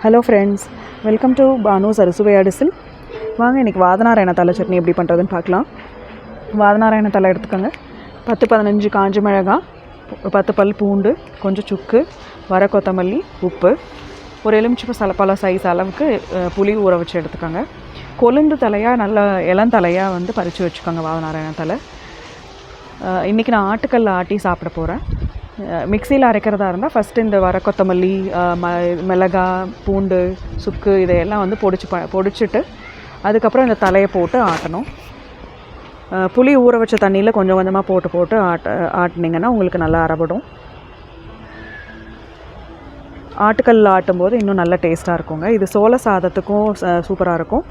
Hello friends, welcome to Banu's அறுசுவை அடிசில். வாங்க இன்றைக்கி வாதநாராயண தலை சட்னி எப்படி பண்ணுறதுன்னு பார்க்கலாம். வாதநாராயண தலை எடுத்துக்கோங்க. 10-15 காஞ்ச மிளகாய், 10 பல் பூண்டு, கொஞ்சம் சுக்கு, வர கொத்தமல்லி, உப்பு, ஒரு எலுமிச்சை பழம் சைஸ் அளவுக்கு புளி ஊற வச்சு எடுத்துக்கோங்க. கொழுந்து தலையாக நல்ல இளந்தலையாக வந்து பறித்து வச்சுக்கோங்க வாதநாராயண தலை. இன்றைக்கி நான் ஆட்டுக்கல்ல ஆட்டி சாப்பிட போகிறேன். மிக்சியில் அரைக்கிறதா இருந்தால் ஃபஸ்ட்டு இந்த வர கொத்தமல்லி, மிளகாய், பூண்டு, சுக்கு இதையெல்லாம் வந்து பொடிச்சிட்டு அதுக்கப்புறம் இந்த தலையை போட்டு ஆட்டணும். புளி ஊற வச்ச தண்ணியில் கொஞ்சம் கொஞ்சமாக போட்டு ஆட்டினீங்கன்னா உங்களுக்கு நல்லா அரைபடும். ஆட்டுக்கல்ல ஆட்டும்போது இன்னும் நல்ல டேஸ்ட்டாக இருக்குங்க. இது சோள சாதத்துக்கும் சூப்பராக இருக்கும்.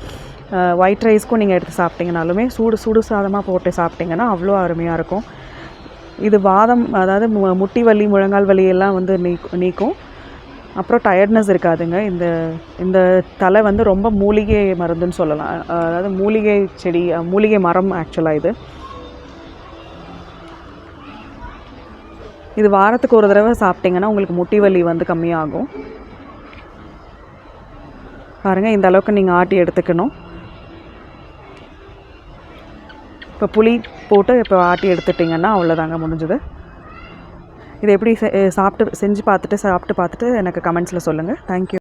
ஒயிட் ரைஸ்க்கும் நீங்கள் எடுத்து சாப்பிட்டிங்கனாலுமே சுடு சாதமாக போட்டு சாப்பிட்டிங்கன்னா அவ்வளோ அருமையாக இருக்கும். இது வாதம், அதாவது முட்டி வலி, முழங்கால் வலி எல்லாம் வந்து நீக்கும். அப்புறம் டயர்ட்னஸ் இருக்காதுங்க. இந்த தலை வந்து ரொம்ப மூலிகை மருந்துன்னு சொல்லலாம். அதாவது மூலிகை செடி, மூலிகை மரம் ஆக்சுவலாக இது வாரத்துக்கு ஒரு தடவை சாப்பிட்டிங்கன்னா உங்களுக்கு முட்டி வலி வந்து கம்மியாகும். பாருங்கள், இந்த அளவுக்கு நீங்கள் ஆட்டி எடுத்துக்கணும். இப்போ புளி போட்டு இப்போ ஆட்டி எடுத்துட்டிங்கன்னா அவ்வளோதாங்க, முடிஞ்சது. இதை எப்படி செஞ்சு பார்த்துட்டு எனக்கு கமெண்ட்ஸில் சொல்லுங்கள். தேங்க்யூ.